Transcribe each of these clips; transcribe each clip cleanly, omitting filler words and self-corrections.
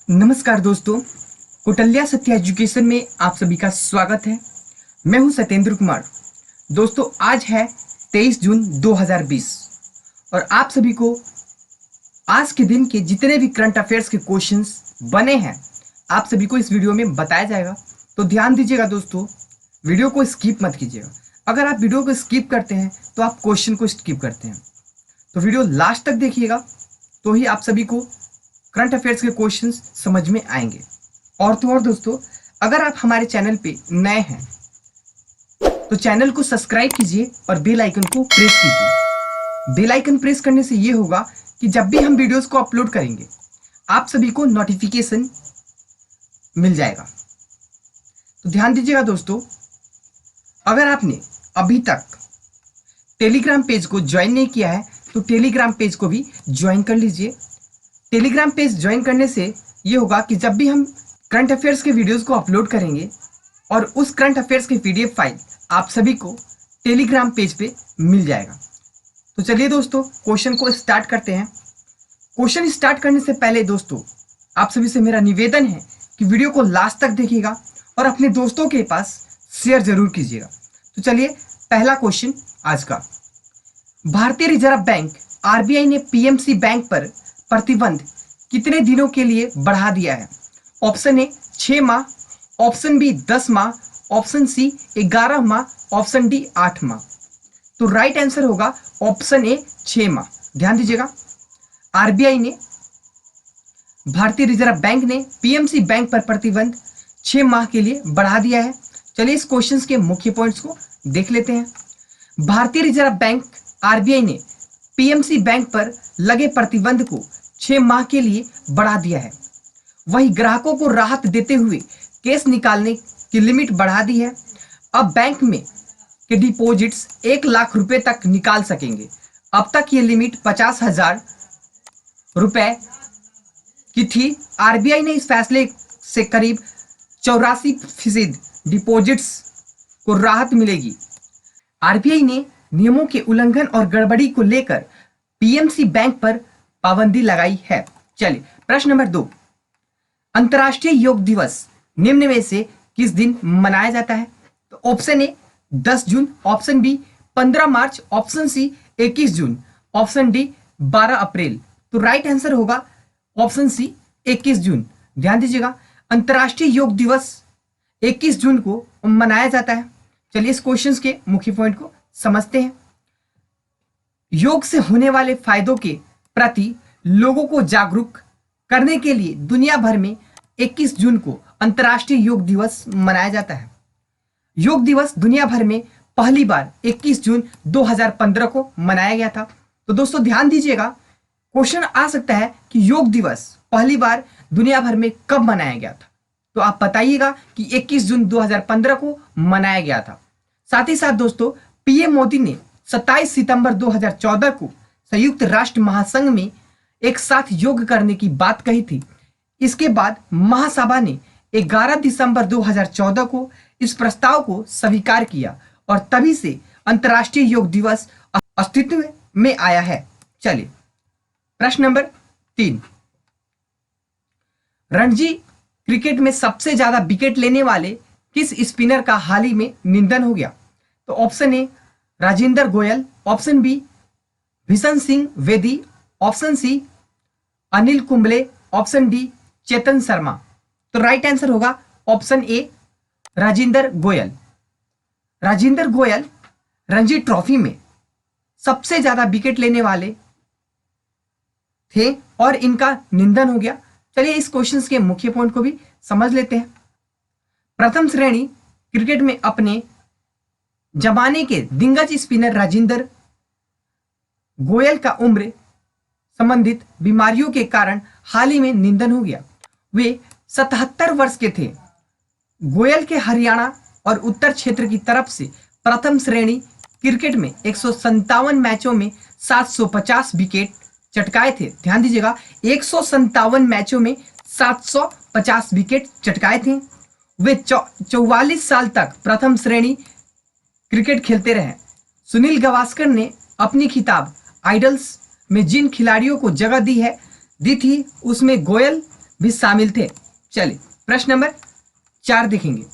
नमस्कार दोस्तों, कौटिल्य सत्य एजुकेशन में आप सभी का स्वागत है। मैं हूं सत्येंद्र कुमार। दोस्तों, आज है 23 जून 2020 और आप सभी को आज के दिन के जितने भी करंट अफेयर्स के क्वेश्चंस बने हैं आप सभी को इस वीडियो में बताया जाएगा। तो ध्यान दीजिएगा दोस्तों, वीडियो को स्किप मत कीजिएगा। अगर आप वीडियो को स्किप करते हैं तो आप क्वेश्चन को स्किप करते हैं। तो वीडियो लास्ट तक देखिएगा तो ही आप सभी को करंट अफेयर्स के क्वेश्चंस समझ में आएंगे। और तो और दोस्तों, अगर आप हमारे चैनल पे नए हैं तो चैनल को सब्सक्राइब कीजिए और बेल आइकन को प्रेस कीजिए। बेल आइकन प्रेस करने से ये होगा कि जब भी हम वीडियोस को अपलोड करेंगे आप सभी को नोटिफिकेशन मिल जाएगा। तो ध्यान दीजिएगा दोस्तों, अगर आपने अभी तक टेलीग्राम पेज को ज्वाइन नहीं किया है तो टेलीग्राम पेज को भी ज्वाइन कर लीजिए। टेलीग्राम पेज ज्वाइन करने से ये होगा कि जब भी हम करंट अफेयर्स के वीडियोस को अपलोड करेंगे और उस करंट अफेयर्स की पीडीएफ फाइल आप सभी को टेलीग्राम पेज पे मिल जाएगा। तो चलिए दोस्तों, क्वेश्चन को स्टार्ट करते हैं। क्वेश्चन स्टार्ट करने से पहले दोस्तों, आप सभी से मेरा निवेदन है कि वीडियो को लास्ट तक देखिएगा और अपने दोस्तों के पास शेयर जरूर कीजिएगा। तो चलिए, पहला क्वेश्चन आज का। भारतीय रिजर्व बैंक आरबीआई ने पीएमसी बैंक पर प्रतिबंध कितने दिनों के लिए बढ़ा दिया है? ऑप्शन ए 6 माह, ऑप्शन बी 10 माह, ऑप्शन सी 11 माह, ऑप्शन डी 8 माह। तो राइट आंसर होगा ऑप्शन ए 6 माह। ध्यान दीजिएगा, आरबीआई ने, भारतीय रिजर्व बैंक ने पीएमसी बैंक पर प्रतिबंध 6 माह के लिए बढ़ा दिया है। चलिए इस क्वेश्चन के मुख्य पॉइंट्स को देख लेते हैं। भारतीय रिजर्व बैंक आरबीआई ने पीएमसी बैंक पर लगे प्रतिबंध को 6 माह के लिए बढ़ा दिया है। वही ग्राहकों को राहत देते हुए कैश निकालने की लिमिट बढ़ा दी है। अब बैंक में के डिपॉजिट्स 1 लाख रुपए तक निकाल सकेंगे। अब तक ये लिमिट 50,000 रुपए की थी। आरबीआई ने इस फैसले से करीब 84% डिपॉजिट्स को राहत मिलेगी। आरबीआई ने नियमों के उल्लंघन और गड़बड़ी को लेकर पीएमसी बैंक पर पाबंदी लगाई है। चलिए प्रश्न नंबर 2, अंतर्राष्ट्रीय योग दिवस निम्न में से किस दिन मनाया जाता है? तो ऑप्शन ए 10 जून, ऑप्शन बी 15 मार्च, ऑप्शन सी 21 जून, ऑप्शन डी 12 अप्रैल। तो राइट आंसर होगा ऑप्शन सी 21 जून। ध्यान दीजिएगा, अंतर्राष्ट्रीय योग दिवस 21 जून को मनाया जाता है। चलिए इस क्वेश्चन के मुख्य पॉइंट को समझते हैं। योग से होने वाले फायदों के प्रति लोगों को जागरूक करने के लिए दुनिया भर में 21 जून को अंतर्राष्ट्रीय योग दिवस मनाया जाता है। योग दिवस दुनिया भर में पहली बार 21 जून 2015 को मनाया गया था। तो दोस्तों ध्यान दीजिएगा, क्वेश्चन आ सकता है कि योग दिवस पहली बार दुनिया भर में कब मनाया गया था? तो आप बताइएगा कि 21 जून 2015 को मनाया गया था। साथ ही साथ दोस्तों, पीएम मोदी ने 27 सितंबर 2014 को संयुक्त राष्ट्र महासंघ में एक साथ योग करने की बात कही थी। इसके बाद महासभा ने 11 दिसंबर 2014 को इस प्रस्ताव को स्वीकार किया और तभी से अंतर्राष्ट्रीय योग दिवस अस्तित्व में आया है। चलिए प्रश्न नंबर 3, रणजी क्रिकेट में सबसे ज्यादा विकेट लेने वाले किस स्पिनर का हाल ही में निधन हो गया? तो option A Rajendra Goyal, option B Bishan Singh Bedi, option C Anil Kumble, option D Chetan Sharma. तो राइट आंसर होगा option A Rajendra Goyal. Rajendra Goyal Ranji trophy में सबसे ज्यादा विकेट लेने वाले थे और इनका निधन हो गया। चलिए इस क्वेश्चन के मुख्य पॉइंट को भी समझ लेते हैं। प्रथम श्रेणी क्रिकेट में अपने जमाने के दिग्गज स्पिनर राजेंद्र गोयल का उम्र संबंधित बीमारियों के कारण हाल ही में निधन हो गया। वे 77 वर्ष के थे। गोयल के हरियाणा और उत्तर क्षेत्र की तरफ से प्रथम श्रेणी क्रिकेट में 157 मैचों में 750 विकेट चटकाए थे। ध्यान दीजिएगा, 157 मैचों में 750 विकेट चटकाए थे। वे 44 साल तक प्रथम श्रेणी क्रिकेट खेलते रहे। सुनील गावस्कर ने अपनी किताब आइडल्स में जिन खिलाड़ियों को जगह दी थी उसमें गोयल भी शामिल थे। चलिए प्रश्न नंबर 4 देखेंगे।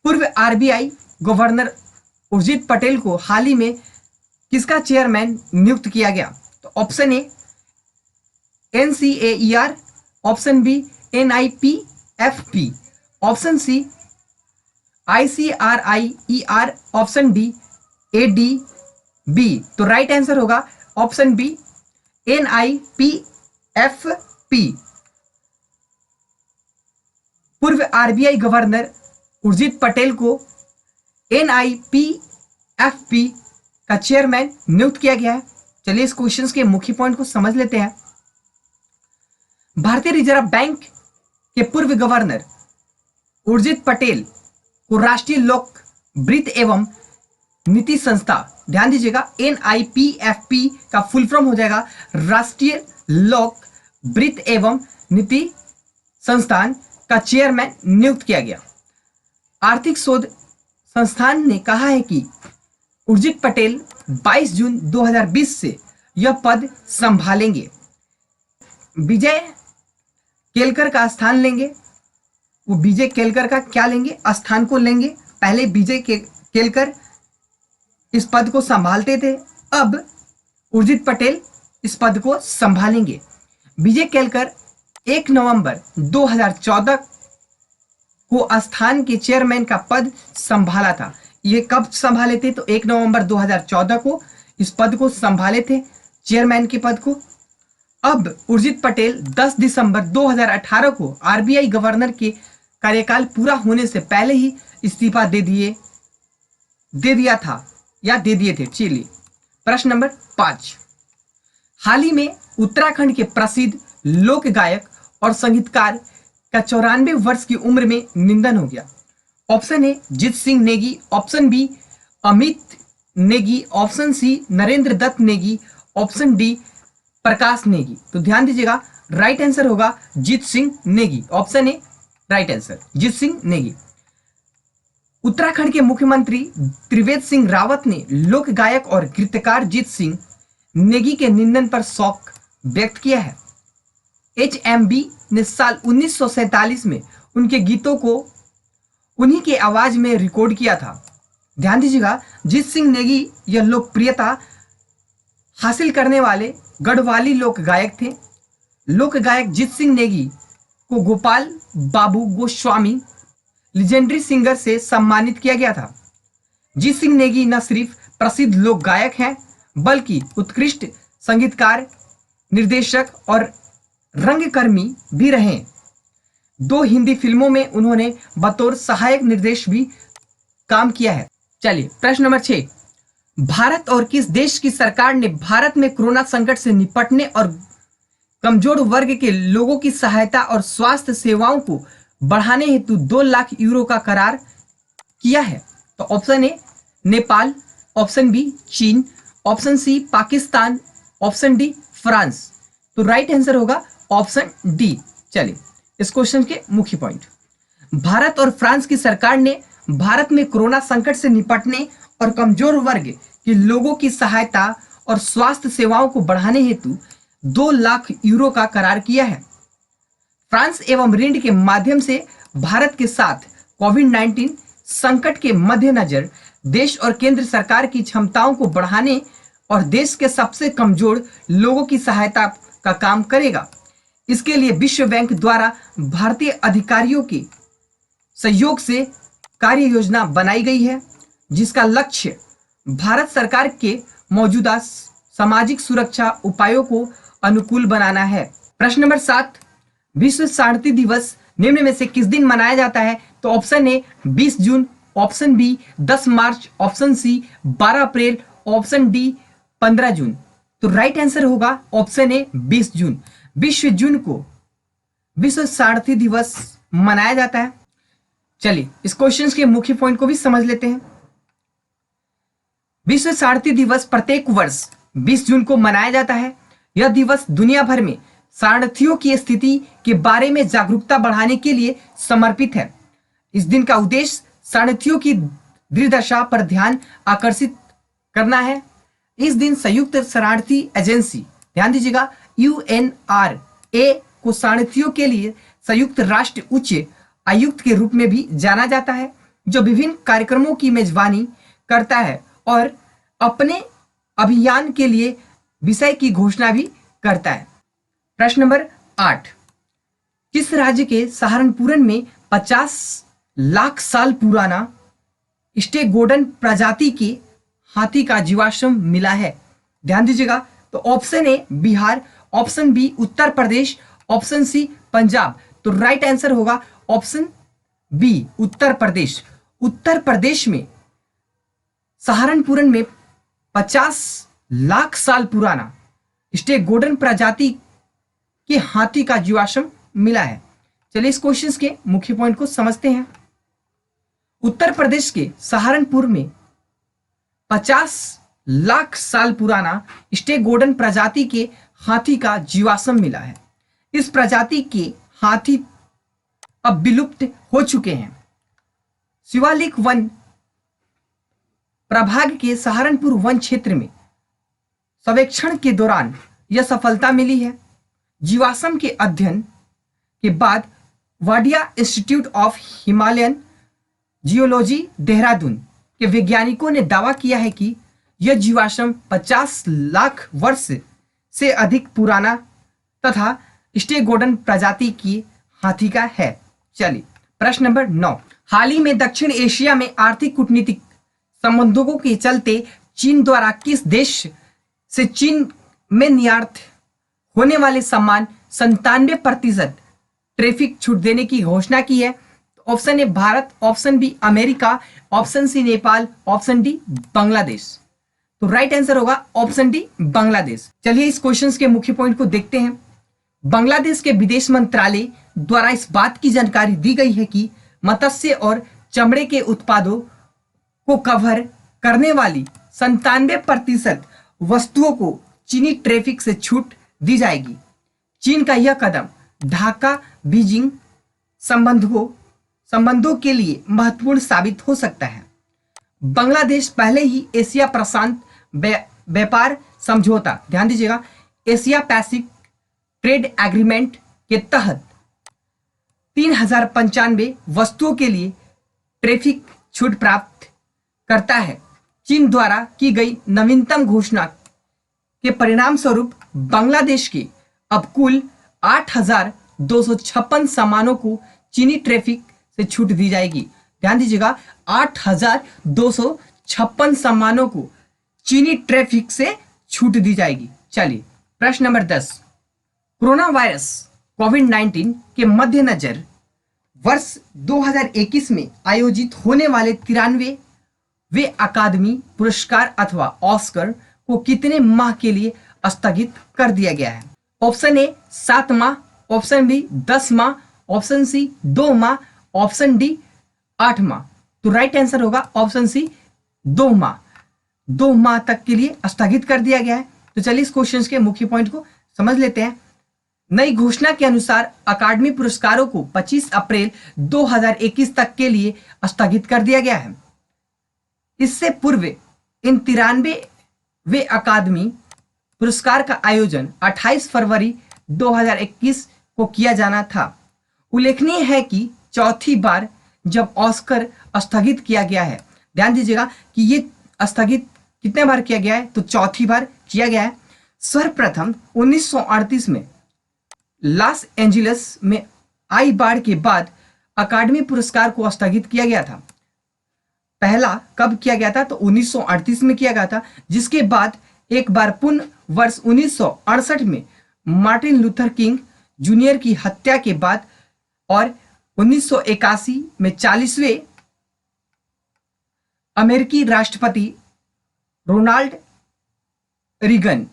पूर्व आरबीआई गवर्नर उर्जित पटेल को हाल ही में किसका चेयरमैन नियुक्त किया गया? तो option A NCAER, option B NIPFP, option C ICRIER, option D ADB। तो राइट आंसर होगा ऑप्शन बी NIPFP। पूर्व आरबीआई गवर्नर उर्जित पटेल को NIPFP का चेयरमैन नियुक्त किया गया है। चलिए इस क्वेश्चन के मुख्य पॉइंट को समझ लेते हैं। भारतीय रिजर्व बैंक के पूर्व गवर्नर उर्जित पटेल को राष्ट्रीय लोक वित्त एवं नीति संस्था, ध्यान दीजिएगा NIPFP का फुल फॉर्म हो जाएगा राष्ट्रीय लोक वित्त एवं नीति संस्थान का चेयरमैन नियुक्त किया गया। आर्थिक शोध संस्थान ने कहा है कि उर्जित पटेल 22 जून 2020 से यह पद संभालेंगे। विजय केलकर का स्थान लेंगे। वो विजय केलकर का क्या लेंगे? स्थान को लेंगे। पहले विजय केलकर इस पद को संभालते थे, अब उर्जित पटेल इस पद को संभालेंगे। विजय केलकर 1 नवंबर 2014 को स्थान के चेयरमैन का पद संभाला था। ये कब संभाले थे? तो 1 नवंबर 2014 को इस पद को संभाले थे, चेयरमैन के पद को। अब उर्जित पटेल 10 दिसंबर 2018 को आरबीआई गवर्नर के कार्यकाल पूरा होने से पहले ही इस्तीफा दे दिए थे। चलिए प्रश्न नंबर 5। हाल ही में उत्तराखंड के प्रसिद्ध लोक गायक और संगीतकार का 94 वर्ष की उम्र में निधन हो गया। Option A Jeet Singh Negi, option B Amit Negi, option C Narendra Dutt Negi, option D Prakash Negi. तो ध्यान दीजिएगा राइट आंसर होगा Jeet Singh Negi. Option A right answer Jeet Singh Negi. Uttarakhand के मुख्यमंत्री त्रिवेंद्र सिंह रावत ने लोक गायक और गीतकार जीत सिंह नेगी के निधन पर शोक व्यक्त किया है। HMB ने साल 1947 में उनके गीतों को उन्हीं के आवाज में रिकॉर्ड किया था। ध्यान दीजिएगा जीत सिंह नेगी यह लोकप्रियता हासिल करने वाले गढ़वाली लोक गायक थे। लोक गायक जीत सिंह नेगी को गोपाल बाबू गोस्वामी लीजेंडरी सिंगर से सम्मानित किया गया था। जीत सिंह नेगी न सिर्फ प्रसिद्ध लोक गायक हैं बल्कि उत्कृष्ट संगीतकार, निर्देशक और रंगकर्मी भी रहे। 2 हिंदी फिल्मों में उन्होंने बतौर सहायक निर्देशक भी काम किया है। चलिए प्रश्न नंबर 6। भारत और किस देश की सरकार ने भारत में कोरोना संकट से निपटने और कमजोर वर्ग के लोगों की सहायता और स्वास्थ्य सेवाओं को बढ़ाने हेतु 2 लाख यूरो का करार किया है? तो option A Nepal, option B चीन, option C Pakistan, option D France. तो राइट आंसर होगा ऑप्शन डी। चलिए इस क्वेश्चन के मुख्य पॉइंट। भारत और फ्रांस की सरकार ने भारत में कोरोना संकट से निपटने और कमजोर वर्ग के लोगों की सहायता और स्वास्थ्य सेवाओं को बढ़ाने हेतु 2 लाख यूरो का करार किया है। फ्रांस एवं ऋण के माध्यम से भारत के साथ कोविड-19 संकट के मद्देनजर देश और केंद्र सरकार की क्षमताओं को बढ़ाने और देश के सबसे कमजोर लोगों की सहायता का काम करेगा। इसके लिए विश्व बैंक द्वारा भारतीय अधिकारियों के सहयोग से कार्य योजना बनाई गई है, जिसका लक्ष्य भारत सरकार के मौजूदा सामाजिक सुरक्षा उपायों को अनुकूल बनाना है। प्रश्न नंबर 7। विश्व शांति दिवस निम्न में से किस दिन मनाया जाता है? तो ऑप्शन ए 20 जून, ऑप्शन बी 10 मार्च, ऑप्शन सी 12 अप्रैल, ऑप्शन डी 15 जून। तो राइट आंसर होगा ऑप्शन ए 20 जून। 20 जून को विश्व शांति दिवस मनाया जाता है। चलिए इस क्वेश्चन के मुख्य पॉइंट को भी समझ लेते हैं। विश्व शांति दिवस प्रत्येक वर्ष 20 जून को मनाया जाता है। यह दिवस दुनिया भर में शरणार्थियों की स्थिति के बारे में जागरूकता बढ़ाने के लिए समर्पित है। इस दिन का उद्देश्य शरणार्थियों की दुर्दशा पर ध्यान आकर्षित करना है। इस दिन संयुक्त शरणार्थी एजेंसी, ध्यान दीजिएगा UNRWA को शरणार्थियों के लिए संयुक्त राष्ट्र उच्च आयुक्त के रूप में भी जाना जाता है, जो विभिन्न कार्यक्रमों की मेजबानी करता है और अपने अभियान के लिए विषय की घोषणा भी करता है। प्रश्न नंबर 8, किस राज्य के सहारनपुरन में 50 लाख साल पुराना स्टेगोडन प्रजाति के हाथी का जीवाश्म मिला है? ध्यान दीजिएगा। तो option A Bihar, option B Uttar Pradesh, option C Punjab. तो राइट आंसर होगा ऑप्शन बी उत्तर प्रदेश। उत्तर प्रदेश में सहारनपुरन में 50 लाख साल पुराना स्टेगोडन प्रजाति के हाथी का जीवाश्म मिला है। चलिए इस क्वेश्चन के मुख्य पॉइंट को समझते हैं। उत्तर प्रदेश के सहारनपुर में 50 लाख साल पुराना स्टेगोडन प्रजाति के हाथी का जीवाश्म मिला है। इस प्रजाति के हाथी अब विलुप्त हो चुके हैं। शिवालिक वन प्रभाग के सहारनपुर वन क्षेत्र में सर्वेक्षण के दौरान यह सफलता मिली है। जीवाश्म के अध्ययन के बाद Wadia institute of Himalayan geology Dehradun के वैज्ञानिकों ने दावा किया है कि यह जीवाश्म 50 लाख वर्ष से अधिक पुराना तथा स्टेगोडन प्रजाति की हाथी का है। चलिए प्रश्न नंबर 9, हाल ही में दक्षिण एशिया में आर्थिक कूटनीतिक संबंधों के चलते चीन द्वारा किस देश से चीन में निर्यात होने वाले सामान 97% ट्रैफिक छूट देने की घोषणा की है? Option A Bharat, option B America, option C Nepal, option D Bangladesh. तो राइट आंसर होगा ऑप्शन डी बांग्लादेश। चलिए इस क्वेश्चंस के मुख्य पॉइंट को देखते हैं। बांग्लादेश के विदेश मंत्रालय द्वारा इस बात की जानकारी दी गई है कि मत्स्य और चमड़े के उत्पादों को कवर करने वाली 97% वस्तुओं को चीनी ट्रैफिक से छूट दी जाएगी। चीन का यह कदम ढाका बीजिंग संबंधों के लिए महत्वपूर्ण साबित हो सकता है। बांग्लादेश पहले ही एशिया प्रशांत व्यापार समझौता, ध्यान दीजिएगा, एशिया पैसिफिक ट्रेड एग्रीमेंट के तहत 3095 वस्तुओं के लिए ट्रैफिक छूट प्राप्त करता है। चीन द्वारा की गई नवीनतम घोषणा के परिणाम स्वरूप बांग्लादेश के अब कुल 8256 सामानों को चीनी ट्रैफिक से छूट दी जाएगी। ध्यान दीजिएगा, 8256 सामानों को चीनी ट्रैफिक से छूट दी जाएगी। चलिए प्रश्न नंबर 10, कोरोना वायरस कोविड-19 के मद्देनजर वर्ष 2021 में आयोजित होने वाले 93वें अकादमी पुरस्कार अथवा ऑस्कर को कितने माह के लिए स्थगित कर दिया गया है? ऑप्शन ए 7 माह, ऑप्शन बी 10 माह, ऑप्शन सी 2 माह, ऑप्शन डी 8 माह। तो राइट आंसर होगा ऑप्शन सी 2 माह। 2 माह तक के लिए स्थगित कर दिया गया है। तो चलिए इस क्वेश्चन के मुख्य पॉइंट को समझ लेते हैं। नई घोषणा के अनुसार अकादमी पुरस्कारों को 25 अप्रैल 2021 तक के लिए स्थगित कर दिया गया है। इससे पूर्व इन 93वें अकादमी पुरस्कार का आयोजन 28 फरवरी 2021 को किया जाना था। उल्लेखनीय है कि चौथी बार जब ऑस्कर स्थगित किया गया है। ध्यान दीजिएगा कि ये स्थगित कितने बार किया गया है? तो चौथी बार किया गया है। सर्वप्रथम 1938 में लॉस एंजलिस में आई बाढ़ के बाद अकादमी पुरस्कार को स्थगित किया गया था। पहला कब किया गया था? तो 1938 में किया गया था, जिसके बाद एक बार पुनः वर्ष 1968 में मार्टिन लूथर किंग जूनियर की हत्या के बाद और 1981 में 40वें अमेरिकी राष्ट्रपति रोनाल्ड रीगन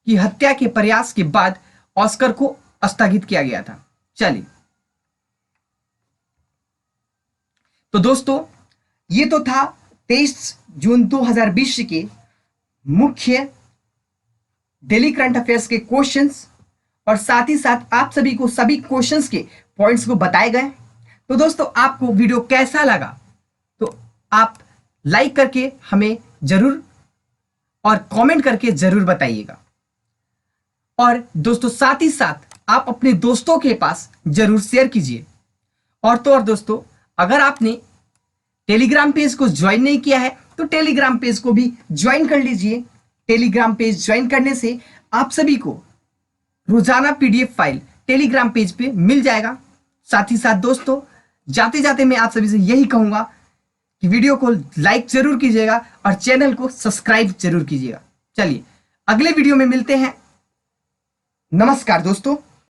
की हत्या के प्रयास के बाद ऑस्कर को स्थगित किया गया था। चलिए तो दोस्तों ये तो था 23 जून 2020 के मुख्य डेली करंट अफेयर्स के क्वेश्चंस और साथ ही साथ आप सभी को सभी क्वेश्चंस के पॉइंट्स को बताए गए। तो दोस्तों आपको वीडियो कैसा लगा तो आप लाइक करके हमें जरूर और कमेंट करके जरूर बताइएगा। और दोस्तों साथ ही साथ आप अपने दोस्तों के पास जरूर शेयर कीजिए। और तो और दोस्तों, अगर आपने टेलीग्राम पेज को ज्वाइन नहीं किया है तो टेलीग्राम पेज को भी ज्वाइन कर लीजिए। टेलीग्राम पेज ज्वाइन करने से आप सभी को रोजाना पीडीएफ फाइल टेलीग्राम पेज पे मिल जाएगा। साथ ही साथ दोस्तों, जाते जाते मैं आप सभी से यही कहूंगा कि वीडियो को लाइक जरूर कीजिएगा और चैनल को सब्सक्राइब जरूर कीजिएगा। चलिए अगले वीडियो में मिलते हैं। नमस्कार दोस्तों।